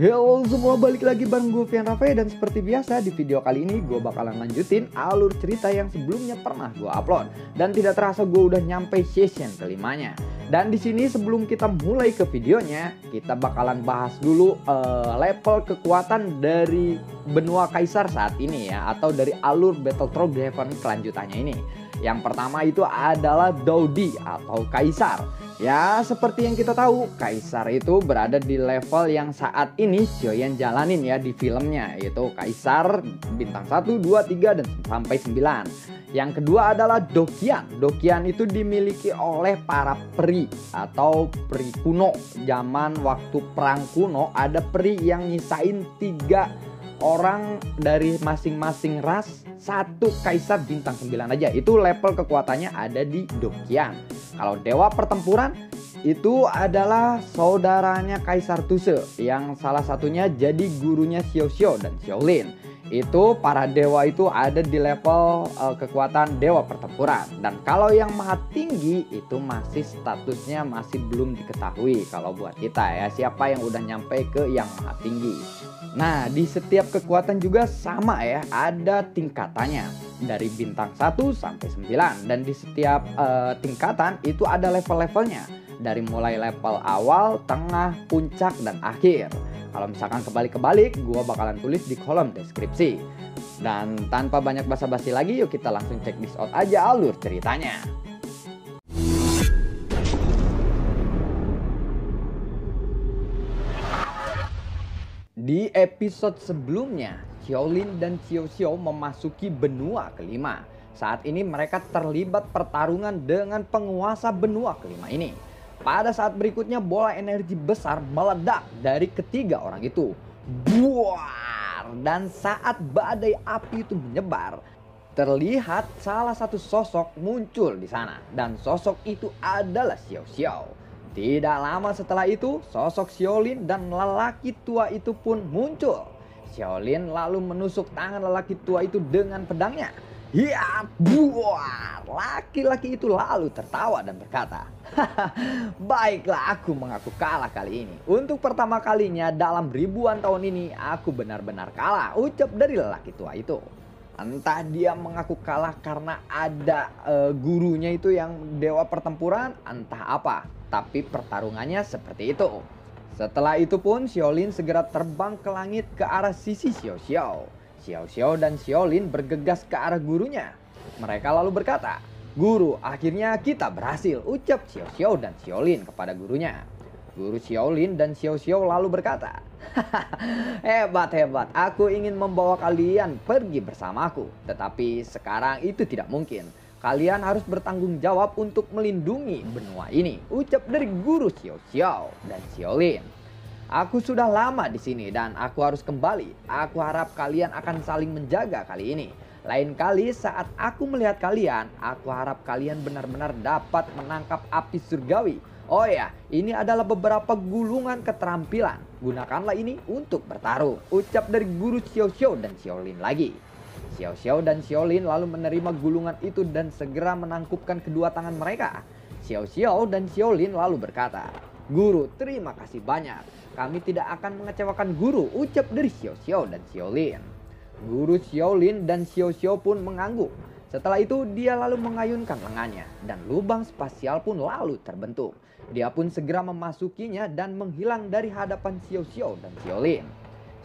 Halo semua, balik lagi bareng gue Vian Rafe. Dan seperti biasa di video kali ini gue bakalan lanjutin alur cerita yang sebelumnya pernah gue upload. Dan tidak terasa gue udah nyampe season kelimanya. Dan di sini sebelum kita mulai ke videonya, kita bakalan bahas dulu level kekuatan dari benua kaisar saat ini ya, atau dari alur Battlethrough Heaven kelanjutannya ini. Yang pertama itu adalah Daudi atau kaisar. Ya, seperti yang kita tahu, kaisar itu berada di level yang saat ini Xiaoyan jalanin ya di filmnya, yaitu kaisar bintang 1, 2, 3 dan sampai 9. Yang kedua adalah Dokian. Dokian itu dimiliki oleh para peri atau peri kuno. Zaman waktu perang kuno ada peri yang nyisain 3 orang dari masing-masing ras, satu kaisar bintang 9 aja. Itu level kekuatannya ada di Dokian. Kalau dewa pertempuran itu adalah saudaranya Kaisar Tuse, yang salah satunya jadi gurunya Xiao Xiao dan Xiaolin. Itu para dewa itu ada di level kekuatan dewa pertempuran. Dan kalau yang maha tinggi itu masih statusnya masih belum diketahui kalau buat kita ya, siapa yang udah nyampe ke yang maha tinggi. Nah, di setiap kekuatan juga sama ya, ada tingkatannya dari bintang 1 sampai 9. Dan di setiap tingkatan itu ada level-levelnya, dari mulai level awal, tengah, puncak, dan akhir. Kalau misalkan kebalik-kebalik, gua bakalan tulis di kolom deskripsi. Dan tanpa banyak basa-basi lagi, yuk kita langsung check this out aja alur ceritanya. Di episode sebelumnya, Xiaolin dan Xiao Xiao memasuki benua kelima. Saat ini mereka terlibat pertarungan dengan penguasa benua kelima ini. Pada saat berikutnya bola energi besar meledak dari ketiga orang itu. Buar! Dan saat badai api itu menyebar, terlihat salah satu sosok muncul di sana. Dan sosok itu adalah Xiao Xiao. Tidak lama setelah itu, sosok Xiaolin dan lelaki tua itu pun muncul. Xiaolin lalu menusuk tangan lelaki tua itu dengan pedangnya. Ya, buar! Laki-laki itu lalu tertawa dan berkata, baiklah, aku mengaku kalah kali ini. Untuk pertama kalinya dalam ribuan tahun ini, aku benar-benar kalah, ucap dari lelaki tua itu. Entah dia mengaku kalah karena ada gurunya itu yang dewa pertempuran, entah apa. Tapi pertarungannya seperti itu. Setelah itu pun Xiaolin segera terbang ke langit ke arah sisi Xiao Xiao. Xiao Xiao dan Xiaolin bergegas ke arah gurunya. Mereka lalu berkata, "Guru, akhirnya kita berhasil," ucap Xiao Xiao dan Xiaolin kepada gurunya. Guru Xiaolin dan Xiao Xiao lalu berkata, Hebat, aku ingin membawa kalian pergi bersamaku. Tetapi sekarang itu tidak mungkin. Kalian harus bertanggung jawab untuk melindungi benua ini, ucap dari guru Xiao Xiao dan Xiaolin. Aku sudah lama di sini dan aku harus kembali. Aku harap kalian akan saling menjaga kali ini. Lain kali saat aku melihat kalian, aku harap kalian benar-benar dapat menangkap api surgawi. Oh ya, ini adalah beberapa gulungan keterampilan. Gunakanlah ini untuk bertarung, ucap dari guru Xiao Xiao dan Xiaolin lagi. Xiao Xiao dan Xiaolin lalu menerima gulungan itu dan segera menangkupkan kedua tangan mereka. Xiao Xiao dan Xiaolin lalu berkata, "Guru, terima kasih banyak. Kami tidak akan mengecewakan guru," ucap dari Xiao Xiao dan Xiaolin. Guru Xiaolin dan Xiao Xiao pun mengangguk. Setelah itu dia lalu mengayunkan lengannya dan lubang spasial pun lalu terbentuk. Dia pun segera memasukinya dan menghilang dari hadapan Xiao Xiao dan Xiaolin.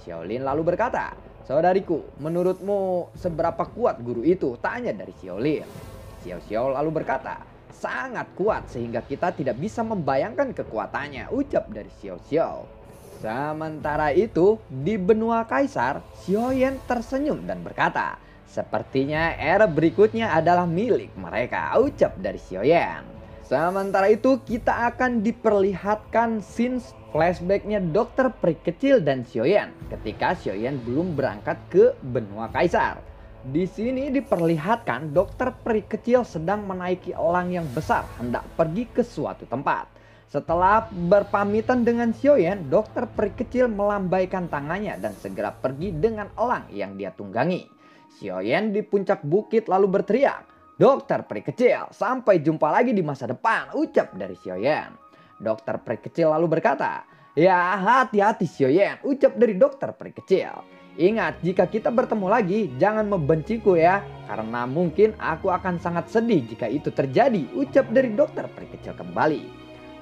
Xiaolin lalu berkata, "Saudariku, menurutmu seberapa kuat guru itu?" tanya dari Xiaolin. Xiao Xiao lalu berkata, "Sangat kuat sehingga kita tidak bisa membayangkan kekuatannya," ucap dari Xiao Xiao. Sementara itu, di benua kaisar, Xiaoyan tersenyum dan berkata, "Sepertinya era berikutnya adalah milik mereka," ucap dari Xiaoyan. Sementara itu, kita akan diperlihatkan scene flashbacknya dokter peri kecil dan Xiaoyan ketika Xiaoyan belum berangkat ke benua kaisar. Di sini diperlihatkan dokter peri kecil sedang menaiki elang yang besar hendak pergi ke suatu tempat. Setelah berpamitan dengan Xiaoyan, dokter peri kecil melambaikan tangannya dan segera pergi dengan elang yang dia tunggangi. Xiaoyan di puncak bukit lalu berteriak, "Dokter peri kecil, sampai jumpa lagi di masa depan," ucap dari Xiaoyan. Dokter peri kecil lalu berkata, Ya, hati-hati Xiaoyan, ucap dari dokter peri kecil. Ingat, jika kita bertemu lagi, jangan membenciku ya. Karena mungkin aku akan sangat sedih jika itu terjadi, ucap dari dokter peri kecil kembali.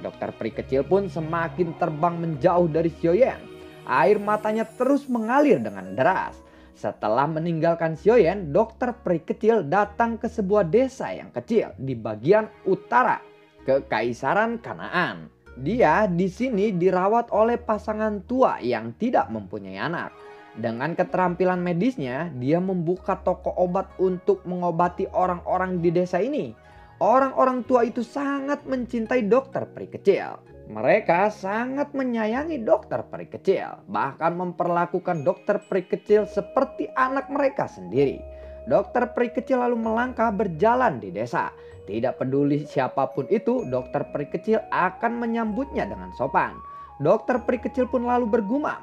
Dokter peri kecil pun semakin terbang menjauh dari Xiaoyan. Air matanya terus mengalir dengan deras. Setelah meninggalkan Xiaoyan, dokter peri kecil datang ke sebuah desa yang kecil di bagian utara Kekaisaran Kanaan. Dia di sini dirawat oleh pasangan tua yang tidak mempunyai anak. Dengan keterampilan medisnya, dia membuka toko obat untuk mengobati orang-orang di desa ini. Orang-orang tua itu sangat mencintai dokter peri kecil. Mereka sangat menyayangi dokter peri kecil, bahkan memperlakukan dokter peri kecil seperti anak mereka sendiri. Dokter peri kecil lalu melangkah berjalan di desa. Tidak peduli siapapun itu, dokter peri kecil akan menyambutnya dengan sopan. Dokter peri kecil pun lalu bergumam,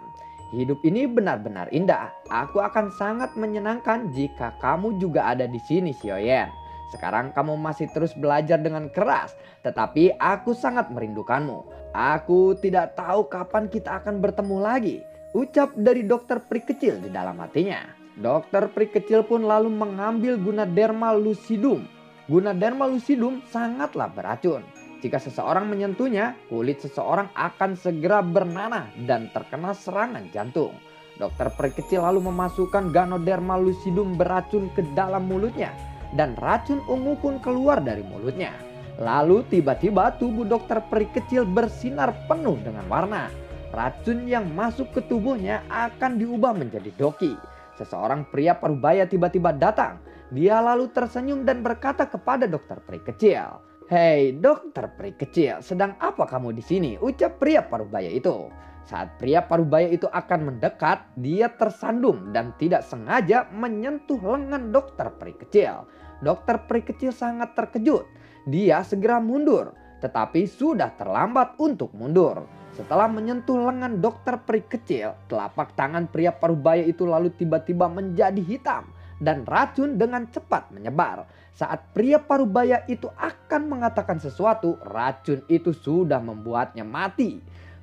hidup ini benar-benar indah. Aku akan sangat menyenangkan jika kamu juga ada di sini, Xiaoyan. Sekarang kamu masih terus belajar dengan keras, tetapi aku sangat merindukanmu. Aku tidak tahu kapan kita akan bertemu lagi, ucap dari dokter peri kecil di dalam hatinya. Dokter peri kecil pun lalu mengambil Gunaderma lucidum. Gunaderma lucidum sangatlah beracun. Jika seseorang menyentuhnya, kulit seseorang akan segera bernanah dan terkena serangan jantung. Dokter peri kecil lalu memasukkan Ganoderma lucidum beracun ke dalam mulutnya, dan racun ungu pun keluar dari mulutnya. Lalu tiba-tiba tubuh dokter peri kecil bersinar penuh dengan warna. Racun yang masuk ke tubuhnya akan diubah menjadi Doki. Seseorang pria parubaya tiba-tiba datang. Dia lalu tersenyum dan berkata kepada dokter peri kecil, "Hei dokter peri kecil, sedang apa kamu di sini?" ucap pria parubaya itu. Saat pria parubaya itu akan mendekat, dia tersandung dan tidak sengaja menyentuh lengan dokter peri kecil. Dokter peri kecil sangat terkejut. Dia segera mundur, tetapi sudah terlambat untuk mundur. Setelah menyentuh lengan dokter peri kecil, telapak tangan pria parubaya itu lalu tiba-tiba menjadi hitam. Dan racun dengan cepat menyebar. Saat pria parubaya itu akan mengatakan sesuatu, racun itu sudah membuatnya mati.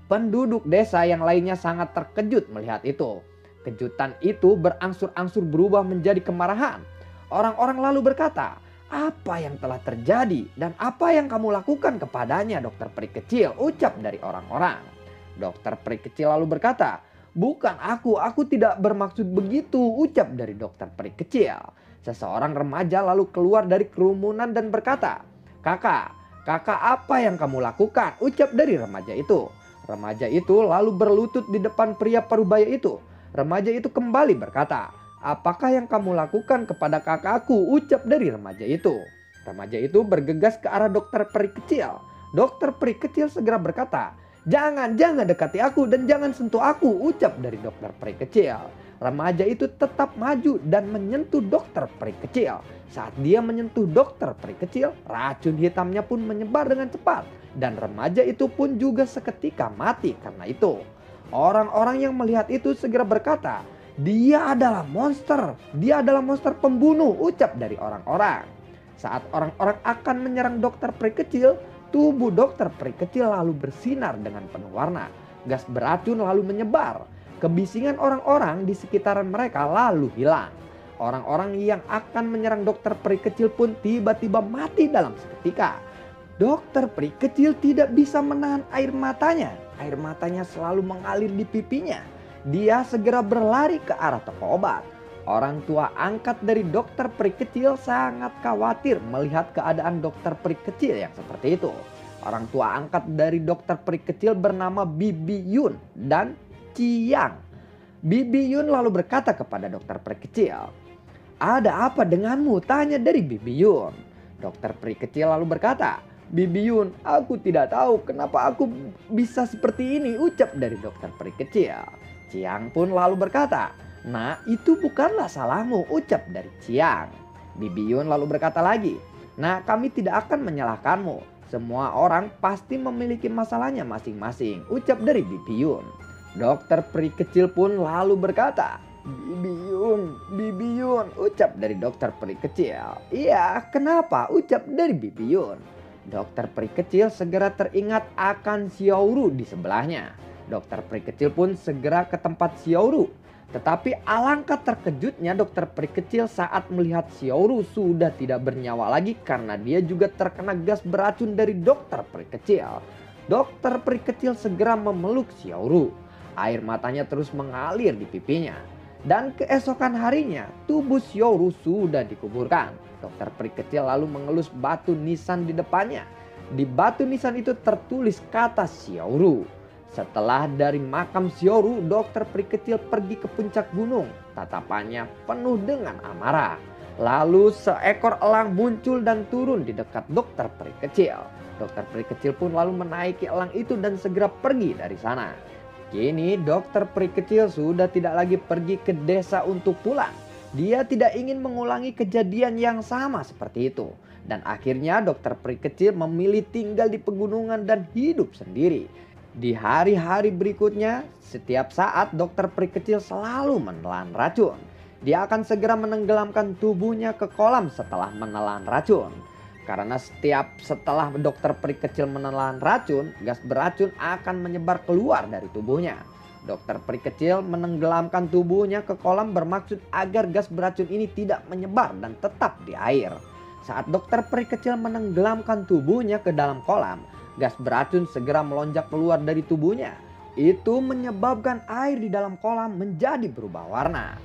Penduduk desa yang lainnya sangat terkejut melihat itu. Kejutan itu berangsur-angsur berubah menjadi kemarahan. Orang-orang lalu berkata, "Apa yang telah terjadi dan apa yang kamu lakukan kepadanya, dokter peri kecil?" ucap dari orang-orang. Dokter peri kecil lalu berkata, "Bukan aku tidak bermaksud begitu," ucap dari dokter peri kecil. Seseorang remaja lalu keluar dari kerumunan dan berkata, Kakak apa yang kamu lakukan?" ucap dari remaja itu. Remaja itu lalu berlutut di depan pria parubaya itu. Remaja itu kembali berkata, "Apakah yang kamu lakukan kepada kakakku?" ucap dari remaja itu. Remaja itu bergegas ke arah dokter peri kecil. Dokter peri kecil segera berkata, Jangan dekati aku dan jangan sentuh aku," ucap dari dokter peri kecil. Remaja itu tetap maju dan menyentuh dokter peri kecil. Saat dia menyentuh dokter peri kecil, racun hitamnya pun menyebar dengan cepat. Dan remaja itu pun juga seketika mati karena itu. Orang-orang yang melihat itu segera berkata, "Dia adalah monster, dia adalah monster pembunuh," ucap dari orang-orang. Saat orang-orang akan menyerang dokter peri kecil, tubuh dokter peri kecil lalu bersinar dengan penuh warna. Gas beracun lalu menyebar. Kebisingan orang-orang di sekitaran mereka lalu hilang. Orang-orang yang akan menyerang dokter peri kecil pun tiba-tiba mati dalam seketika. Dokter peri kecil tidak bisa menahan air matanya. Air matanya selalu mengalir di pipinya. Dia segera berlari ke arah toko obat. Orang tua angkat dari dokter peri kecil sangat khawatir melihat keadaan dokter peri kecil yang seperti itu. Orang tua angkat dari dokter peri kecil bernama Bibi Yun dan Ciang. Bibi Yun lalu berkata kepada dokter peri kecil, "Ada apa denganmu?" tanya dari Bibi Yun. Dokter peri kecil lalu berkata, "Bibi Yun, aku tidak tahu kenapa aku bisa seperti ini," ucap dari dokter peri kecil. Ciang pun lalu berkata, "Nah, itu bukanlah salahmu," ucap dari Ciang. Bibi Yun lalu berkata lagi, "Nah, kami tidak akan menyalahkanmu. Semua orang pasti memiliki masalahnya masing-masing," ucap dari Bibi Yun. Dokter peri kecil pun lalu berkata, Bibi Yun," ucap dari dokter peri kecil. "Iya, kenapa?" ucap dari Bibi Yun. Dokter peri kecil segera teringat akan Xiaoru di sebelahnya. Dokter peri kecil pun segera ke tempat Xiaoru. Tetapi alangkah terkejutnya dokter peri kecil saat melihat Xiaoru sudah tidak bernyawa lagi karena dia juga terkena gas beracun dari dokter peri kecil. Dokter peri kecil segera memeluk Xiaoru. Air matanya terus mengalir di pipinya. Dan keesokan harinya tubuh Xiaoru sudah dikuburkan. Dokter peri kecil lalu mengelus batu nisan di depannya. Di batu nisan itu tertulis kata Xiaoru. Setelah dari makam Xiaoru, dokter peri kecil pergi ke puncak gunung. Tatapannya penuh dengan amarah. Lalu seekor elang muncul dan turun di dekat dokter peri kecil. Dokter peri kecil pun lalu menaiki elang itu dan segera pergi dari sana. Kini dokter peri kecil sudah tidak lagi pergi ke desa untuk pulang. Dia tidak ingin mengulangi kejadian yang sama seperti itu. Dan akhirnya dokter peri kecil memilih tinggal di pegunungan dan hidup sendiri. Di hari-hari berikutnya, setiap saat dokter peri kecil selalu menelan racun. Dia akan segera menenggelamkan tubuhnya ke kolam setelah menelan racun. Karena setelah dokter peri kecil menelan racun, gas beracun akan menyebar keluar dari tubuhnya. Dokter peri kecil menenggelamkan tubuhnya ke kolam bermaksud agar gas beracun ini tidak menyebar dan tetap di air. Saat dokter peri kecil menenggelamkan tubuhnya ke dalam kolam, gas beracun segera melonjak keluar dari tubuhnya. Itu menyebabkan air di dalam kolam menjadi berubah warna.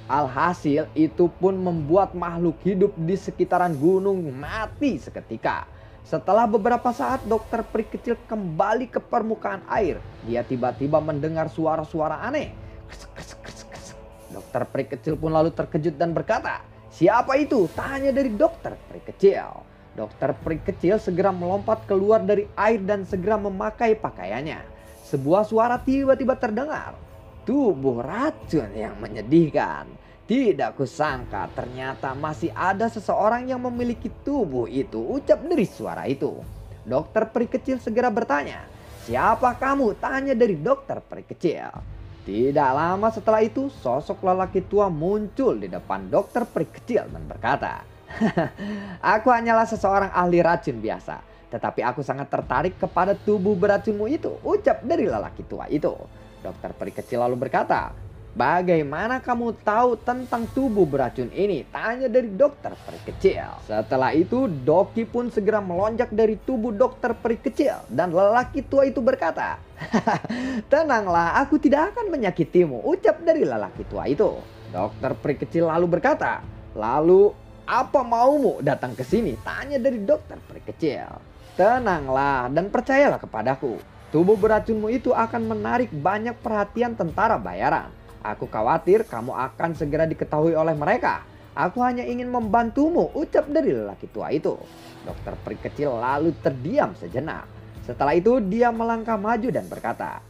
Alhasil itu pun membuat makhluk hidup di sekitaran gunung mati seketika. Setelah beberapa saat dokter peri kecil kembali ke permukaan air. Dia tiba-tiba mendengar suara-suara aneh. Kesek, kesek, kesek, kesek. Dokter peri kecil pun lalu terkejut dan berkata, "Siapa itu?" Tanya dari dokter peri kecil. Dokter peri kecil segera melompat keluar dari air dan segera memakai pakaiannya. Sebuah suara tiba-tiba terdengar. Tubuh racun yang menyedihkan. Tidak kusangka ternyata masih ada seseorang yang memiliki tubuh itu, ucap dari suara itu. Dokter peri kecil segera bertanya, "Siapa kamu?" Tanya dari dokter peri kecil. Tidak lama setelah itu sosok lelaki tua muncul di depan dokter peri kecil dan berkata, "Aku hanyalah seseorang ahli racun biasa. Tetapi aku sangat tertarik kepada tubuh beracunmu itu," ucap dari lelaki tua itu. Dokter peri kecil lalu berkata, "Bagaimana kamu tahu tentang tubuh beracun ini?" Tanya dari dokter peri kecil. Setelah itu Doki pun segera melonjak dari tubuh dokter peri kecil. Dan lelaki tua itu berkata, "Tenanglah, aku tidak akan menyakitimu," ucap dari lelaki tua itu. Dokter peri kecil lalu berkata, "Lalu apa maumu datang ke sini?" Tanya dari dokter peri kecil. "Tenanglah dan percayalah kepadaku. Tubuh beracunmu itu akan menarik banyak perhatian tentara bayaran. Aku khawatir kamu akan segera diketahui oleh mereka. Aku hanya ingin membantumu," ucap dari lelaki tua itu. Dokter peri kecil lalu terdiam sejenak. Setelah itu dia melangkah maju dan berkata,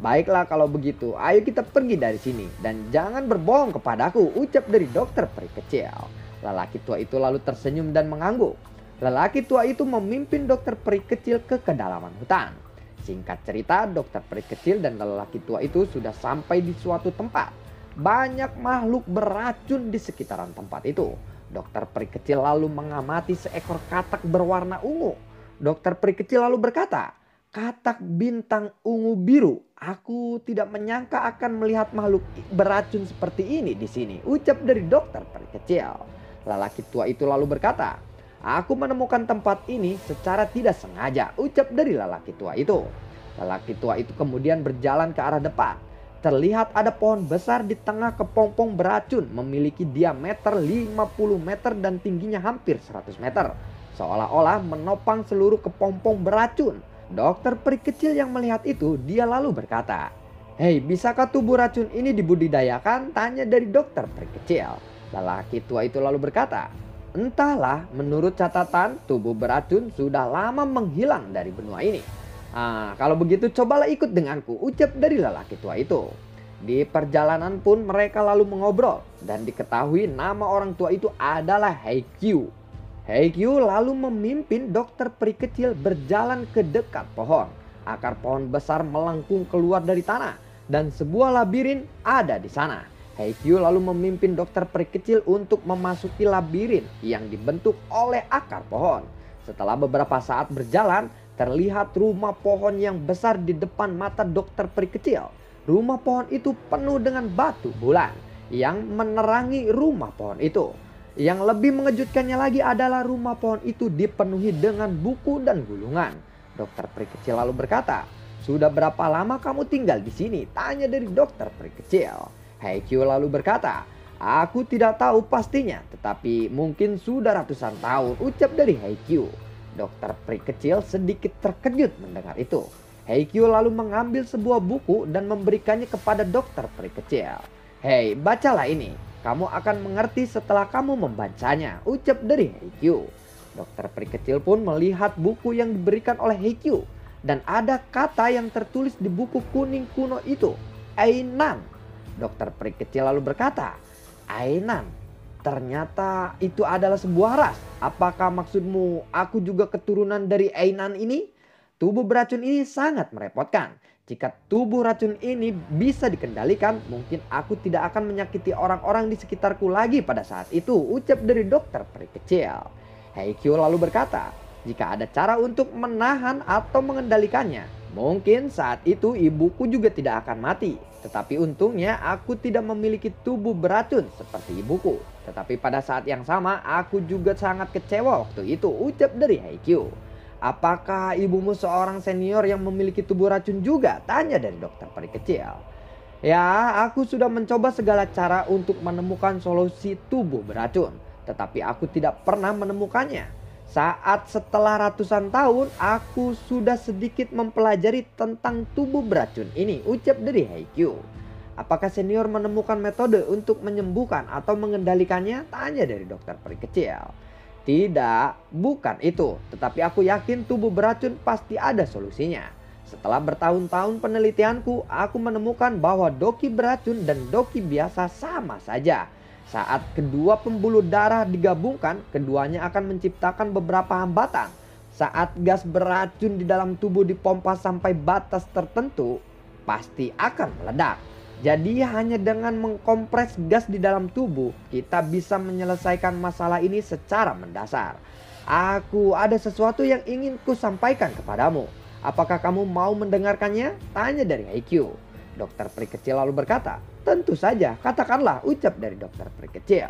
"Baiklah kalau begitu, ayo kita pergi dari sini. Dan jangan berbohong kepadaku," ucap dari dokter peri kecil. Lelaki tua itu lalu tersenyum dan mengangguk. Lelaki tua itu memimpin dokter peri kecil ke kedalaman hutan. Singkat cerita, dokter peri kecil dan lelaki tua itu sudah sampai di suatu tempat. Banyak makhluk beracun di sekitaran tempat itu. Dokter peri kecil lalu mengamati seekor katak berwarna ungu. Dokter peri kecil lalu berkata, "Katak bintang ungu biru. Aku tidak menyangka akan melihat makhluk beracun seperti ini di sini," ucap dari dokter peri kecil. Lelaki tua itu lalu berkata, "Aku menemukan tempat ini secara tidak sengaja," ucap dari lelaki tua itu. Lelaki tua itu kemudian berjalan ke arah depan. Terlihat ada pohon besar di tengah kepompong beracun memiliki diameter 50 meter dan tingginya hampir 100 meter. Seolah-olah menopang seluruh kepompong beracun. Dokter peri kecil yang melihat itu, dia lalu berkata, "Hei, bisakah tubuh racun ini dibudidayakan?" Tanya dari dokter peri kecil. Lelaki tua itu lalu berkata, "Entahlah, menurut catatan tubuh beracun sudah lama menghilang dari benua ini." Kalau begitu cobalah ikut denganku," ucap dari lelaki tua itu. Di perjalanan pun mereka lalu mengobrol dan diketahui nama orang tua itu adalah Heikyu. Heikyu lalu memimpin dokter peri kecil berjalan ke dekat pohon. Akar pohon besar melengkung keluar dari tanah dan sebuah labirin ada di sana. Heikyu lalu memimpin dokter peri kecil untuk memasuki labirin yang dibentuk oleh akar pohon. Setelah beberapa saat berjalan, terlihat rumah pohon yang besar di depan mata dokter peri kecil. Rumah pohon itu penuh dengan batu bulan yang menerangi rumah pohon itu. Yang lebih mengejutkannya lagi adalah rumah pohon itu dipenuhi dengan buku dan gulungan. Dokter peri kecil lalu berkata, "Sudah berapa lama kamu tinggal di sini?" tanya dari dokter peri kecil. Haikyu lalu berkata, "Aku tidak tahu pastinya, tetapi mungkin sudah ratusan tahun," ucap dari Haikyu. Dokter peri kecil sedikit terkejut mendengar itu. Haikyu lalu mengambil sebuah buku dan memberikannya kepada dokter peri kecil. "Hei, bacalah ini. Kamu akan mengerti setelah kamu membacanya," ucap dari Haikyu. Dokter peri kecil pun melihat buku yang diberikan oleh Haikyu. Dan ada kata yang tertulis di buku kuning kuno itu, Ainan. Dokter peri kecil lalu berkata, "Ainan, ternyata itu adalah sebuah ras. Apakah maksudmu aku juga keturunan dari Ainan ini? Tubuh beracun ini sangat merepotkan. Jika tubuh racun ini bisa dikendalikan, mungkin aku tidak akan menyakiti orang-orang di sekitarku lagi pada saat itu," ucap dari dokter peri kecil. Haikyu lalu berkata, "Jika ada cara untuk menahan atau mengendalikannya, mungkin saat itu ibuku juga tidak akan mati. Tetapi untungnya aku tidak memiliki tubuh beracun seperti ibuku. Tetapi pada saat yang sama aku juga sangat kecewa waktu itu," ucap dari Haikyu. "Apakah ibumu seorang senior yang memiliki tubuh racun juga?" tanya dari dokter peri kecil. "Ya, aku sudah mencoba segala cara untuk menemukan solusi tubuh beracun. Tetapi aku tidak pernah menemukannya. Saat setelah ratusan tahun aku sudah sedikit mempelajari tentang tubuh beracun ini," ucap dari Haikyu. "Apakah senior menemukan metode untuk menyembuhkan atau mengendalikannya?" tanya dari dokter peri kecil. "Tidak, bukan itu. Tetapi aku yakin tubuh beracun pasti ada solusinya. Setelah bertahun-tahun penelitianku, aku menemukan bahwa doki beracun dan doki biasa sama saja. Saat kedua pembuluh darah digabungkan, keduanya akan menciptakan beberapa hambatan. Saat gas beracun di dalam tubuh dipompa sampai batas tertentu, pasti akan meledak. Jadi hanya dengan mengkompres gas di dalam tubuh, kita bisa menyelesaikan masalah ini secara mendasar. Aku ada sesuatu yang ingin ku sampaikan kepadamu. Apakah kamu mau mendengarkannya?" tanya dari Haikyu. Dokter peri kecil lalu berkata, "Tentu saja, katakanlah," ucap dari dokter peri kecil.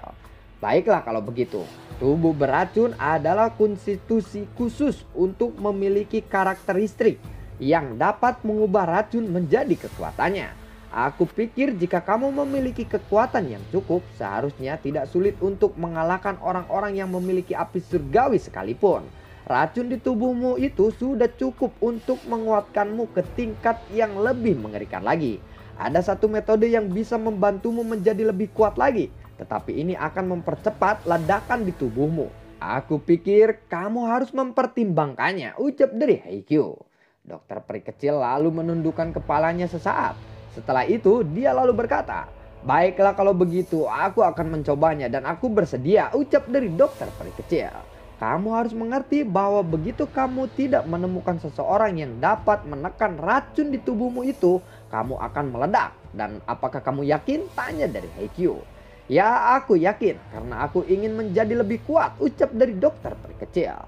"Baiklah kalau begitu. Tubuh beracun adalah konstitusi khusus untuk memiliki karakteristik yang dapat mengubah racun menjadi kekuatannya. Aku pikir jika kamu memiliki kekuatan yang cukup, seharusnya tidak sulit untuk mengalahkan orang-orang yang memiliki api surgawi sekalipun. Racun di tubuhmu itu sudah cukup untuk menguatkanmu ke tingkat yang lebih mengerikan lagi. Ada satu metode yang bisa membantumu menjadi lebih kuat lagi, tetapi ini akan mempercepat ledakan di tubuhmu. Aku pikir kamu harus mempertimbangkannya," ucap dari Haikyu. Dokter peri kecil lalu menundukkan kepalanya sesaat. Setelah itu dia lalu berkata, "Baiklah kalau begitu, aku akan mencobanya dan aku bersedia," ucap dari dokter peri kecil. "Kamu harus mengerti bahwa begitu kamu tidak menemukan seseorang yang dapat menekan racun di tubuhmu itu, kamu akan meledak. Dan apakah kamu yakin?" tanya dari Haikyu. "Ya, aku yakin karena aku ingin menjadi lebih kuat," ucap dari dokter peri kecil.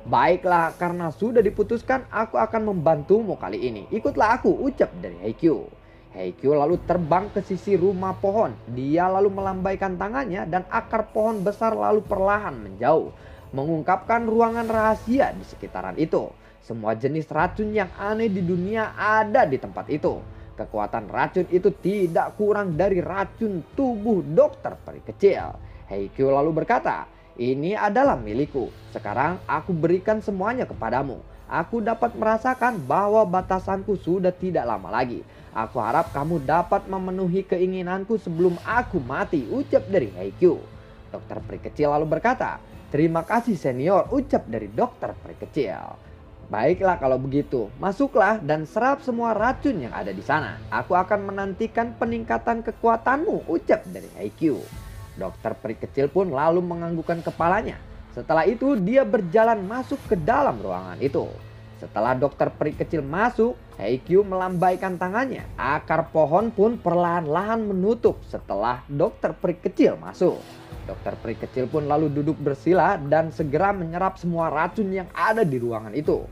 "Baiklah, karena sudah diputuskan, aku akan membantumu kali ini. Ikutlah aku," ucap dari Haikyu. Haikyu lalu terbang ke sisi rumah pohon. Dia lalu melambaikan tangannya dan akar pohon besar lalu perlahan menjauh, mengungkapkan ruangan rahasia di sekitaran itu. Semua jenis racun yang aneh di dunia ada di tempat itu. Kekuatan racun itu tidak kurang dari racun tubuh dokter peri kecil. Haikyu lalu berkata, "Ini adalah milikku. Sekarang aku berikan semuanya kepadamu. Aku dapat merasakan bahwa batasanku sudah tidak lama lagi. Aku harap kamu dapat memenuhi keinginanku sebelum aku mati," ucap dari Haikyu. Dokter peri kecil lalu berkata, "Terima kasih senior," ucap dari dokter peri kecil. "Baiklah kalau begitu, masuklah dan serap semua racun yang ada di sana. Aku akan menantikan peningkatan kekuatanmu," ucap dari Haikyu. Dokter peri kecil pun lalu menganggukkan kepalanya. Setelah itu dia berjalan masuk ke dalam ruangan itu. Setelah dokter peri kecil masuk, Haikyu melambaikan tangannya. Akar pohon pun perlahan-lahan menutup setelah dokter peri kecil masuk. Dokter peri kecil pun lalu duduk bersila dan segera menyerap semua racun yang ada di ruangan itu.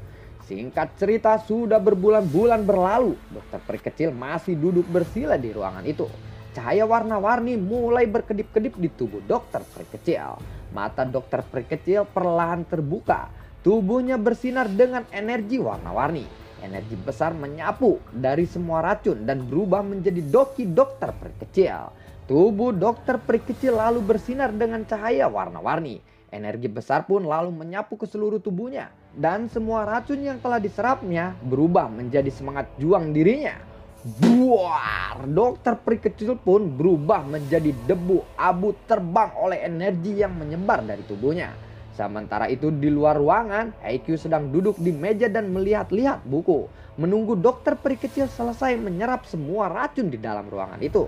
Singkat cerita, sudah berbulan-bulan berlalu. Dokter peri kecil masih duduk bersila di ruangan itu. Cahaya warna-warni mulai berkedip-kedip di tubuh dokter peri kecil. Mata dokter peri kecil perlahan terbuka. Tubuhnya bersinar dengan energi warna-warni. Energi besar menyapu dari semua racun dan berubah menjadi doki dokter peri kecil. Tubuh dokter peri kecil lalu bersinar dengan cahaya warna-warni. Energi besar pun lalu menyapu ke seluruh tubuhnya. Dan semua racun yang telah diserapnya berubah menjadi semangat juang dirinya. Buar! Dokter peri kecil pun berubah menjadi debu abu terbang oleh energi yang menyebar dari tubuhnya. Sementara itu di luar ruangan, Haikyu sedang duduk di meja dan melihat-lihat buku. Menunggu dokter peri kecil selesai menyerap semua racun di dalam ruangan itu.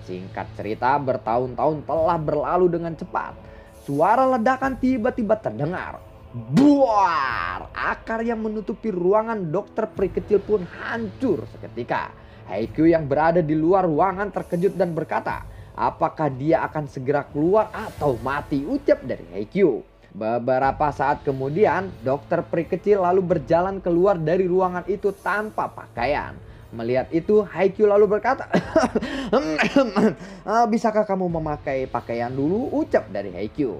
Singkat cerita, bertahun-tahun telah berlalu dengan cepat. Suara ledakan tiba-tiba terdengar. Buar! Akar yang menutupi ruangan dokter peri kecil pun hancur seketika. Haikyu yang berada di luar ruangan terkejut dan berkata, apakah dia akan segera keluar atau mati? Ucap dari Haikyu. Beberapa saat kemudian, dokter peri kecil lalu berjalan keluar dari ruangan itu tanpa pakaian. Melihat itu, Haikyu lalu berkata, bisakah kamu memakai pakaian dulu? Ucap dari Haikyu.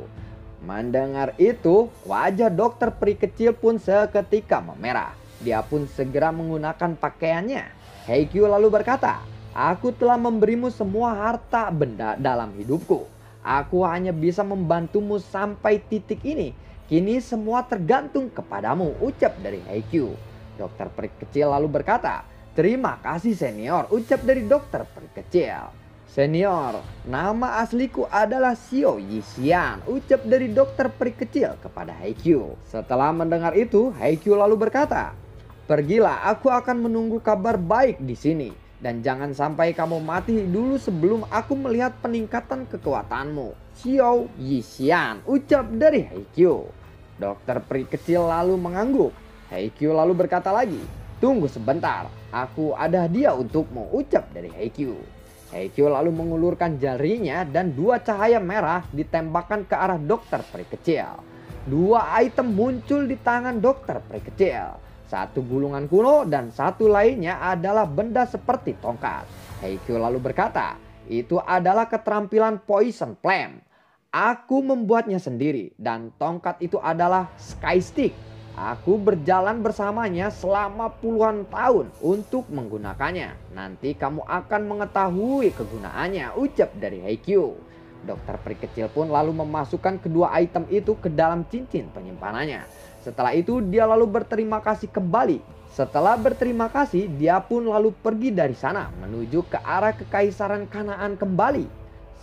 Mendengar itu, wajah dokter peri kecil pun seketika memerah. Dia pun segera menggunakan pakaiannya. Haikyu lalu berkata, aku telah memberimu semua harta benda dalam hidupku. Aku hanya bisa membantumu sampai titik ini. Kini semua tergantung kepadamu. Ucap dari Haikyu. Dokter peri kecil lalu berkata, terima kasih senior, ucap dari dokter peri kecil. Senior, nama asliku adalah Xiao Yixian, ucap dari dokter peri kecil kepada Haikyu. Setelah mendengar itu, Haikyu lalu berkata, pergilah, aku akan menunggu kabar baik di sini. Dan jangan sampai kamu mati dulu sebelum aku melihat peningkatan kekuatanmu. Xiao Yixian, ucap dari Haikyu. Dokter peri kecil lalu mengangguk. Haikyu lalu berkata lagi, tunggu sebentar, aku ada hadiah untukmu, ucap dari Haikyu. Haikyu lalu mengulurkan jarinya dan dua cahaya merah ditembakkan ke arah dokter peri kecil. Dua item muncul di tangan dokter peri kecil. Satu gulungan kuno dan satu lainnya adalah benda seperti tongkat. Haikyu lalu berkata, itu adalah keterampilan Poison Flame. Aku membuatnya sendiri dan tongkat itu adalah Sky Stick. Aku berjalan bersamanya selama puluhan tahun untuk menggunakannya. Nanti kamu akan mengetahui kegunaannya, ucap dari Haikyu. Dokter peri kecil pun lalu memasukkan kedua item itu ke dalam cincin penyimpanannya. Setelah itu dia lalu berterima kasih kembali. Setelah berterima kasih, dia pun lalu pergi dari sana menuju ke arah Kekaisaran Kanaan kembali.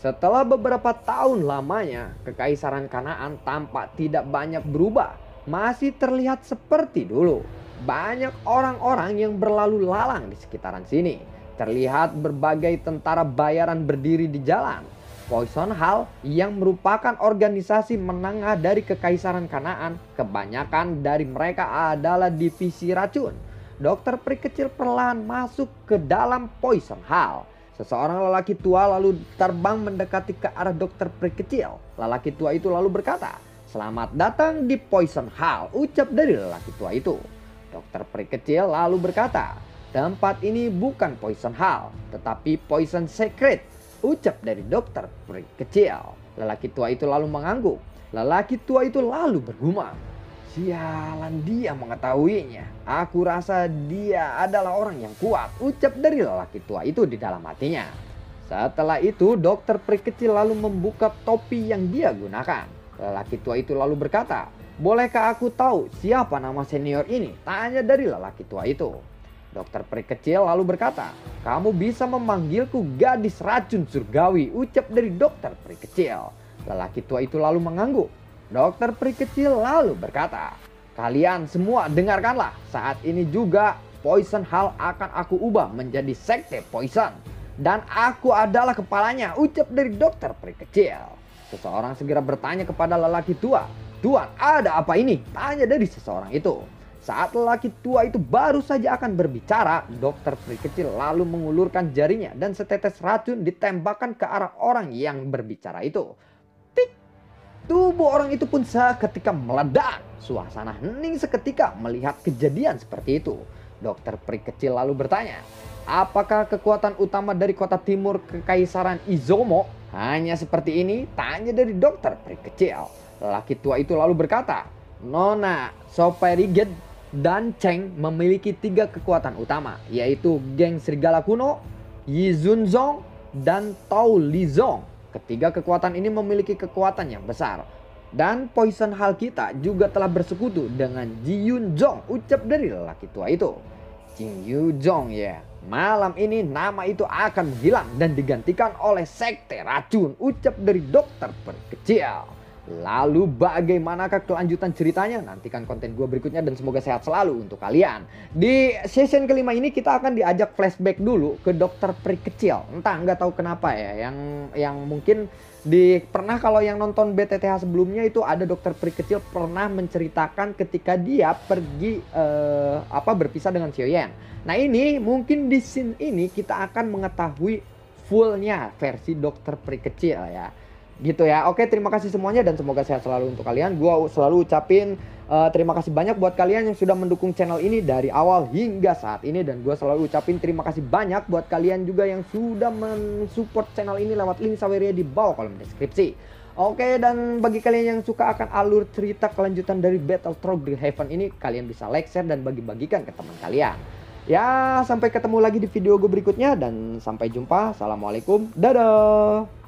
Setelah beberapa tahun lamanya, Kekaisaran Kanaan tampak tidak banyak berubah. Masih terlihat seperti dulu. Banyak orang-orang yang berlalu lalang di sekitaran sini. Terlihat berbagai tentara bayaran berdiri di jalan. Poison Hall yang merupakan organisasi menengah dari Kekaisaran Kanaan, kebanyakan dari mereka adalah divisi racun. Dokter peri kecil perlahan masuk ke dalam Poison Hall. Seseorang lelaki tua lalu terbang mendekati ke arah dokter peri kecil. Lelaki tua itu lalu berkata, selamat datang di Poison Hall, ucap dari lelaki tua itu. Dokter peri kecil lalu berkata, tempat ini bukan Poison Hall, tetapi Poison Secret, ucap dari dokter peri kecil. Lelaki tua itu lalu mengangguk. Lelaki tua itu lalu bergumam, sialan, dia mengetahuinya. Aku rasa dia adalah orang yang kuat, ucap dari lelaki tua itu di dalam hatinya. Setelah itu dokter peri kecil lalu membuka topi yang dia gunakan. Lelaki tua itu lalu berkata, bolehkah aku tahu siapa nama senior ini? Tanya dari lelaki tua itu. Dokter peri kecil lalu berkata, kamu bisa memanggilku gadis racun surgawi, ucap dari dokter peri kecil. Lelaki tua itu lalu mengangguk. Dokter peri kecil lalu berkata, kalian semua dengarkanlah, saat ini juga Poison Hall akan aku ubah menjadi sekte Poison. Dan aku adalah kepalanya, ucap dari dokter peri kecil. Seseorang segera bertanya kepada lelaki tua, Tuan, ada apa ini? Tanya dari seseorang itu. Saat lelaki tua itu baru saja akan berbicara, dokter peri kecil lalu mengulurkan jarinya dan setetes racun ditembakkan ke arah orang yang berbicara itu. Tik! Tubuh orang itu pun seketika meledak. Suasana hening seketika melihat kejadian seperti itu. Dokter peri kecil lalu bertanya, apakah kekuatan utama dari kota timur Kekaisaran Izumo hanya seperti ini? Tanya dari dokter peri kecil. Lelaki tua itu lalu berkata, Nona, Soperiget dan Cheng memiliki 3 kekuatan utama, yaitu Geng Serigala Kuno, Yizunzong, dan Tao Lizong. Ketiga kekuatan ini memiliki kekuatan yang besar. Dan Poison Hal kita juga telah bersekutu dengan Ji Yunzong, ucap dari lelaki tua itu. Ji Yunzong ya. Malam ini nama itu akan menghilang dan digantikan oleh sekte racun, ucap dari dokter peri kecil. Lalu bagaimanakah kelanjutan ceritanya? Nantikan konten gue berikutnya dan semoga sehat selalu untuk kalian. Di session kelima ini kita akan diajak flashback dulu ke dokter peri kecil. Entah nggak tahu kenapa ya. Yang mungkin pernah kalau yang nonton BTTH sebelumnya itu ada dokter peri kecil pernah menceritakan ketika dia pergi berpisah dengan Xiaoyan. Nah ini mungkin di scene ini kita akan mengetahui fullnya versi dokter peri kecil ya. Gitu ya. Oke, terima kasih semuanya dan semoga sehat selalu untuk kalian. Gua selalu ucapin terima kasih banyak buat kalian yang sudah mendukung channel ini dari awal hingga saat ini, dan gua selalu ucapin terima kasih banyak buat kalian juga yang sudah mensupport channel ini lewat link Saweria di bawah kolom deskripsi. Oke, dan bagi kalian yang suka akan alur cerita kelanjutan dari Battle Through Green Heaven ini, kalian bisa like, share, dan bagi-bagikan ke teman kalian. Ya, sampai ketemu lagi di video gue berikutnya dan sampai jumpa. Assalamualaikum. Dadah.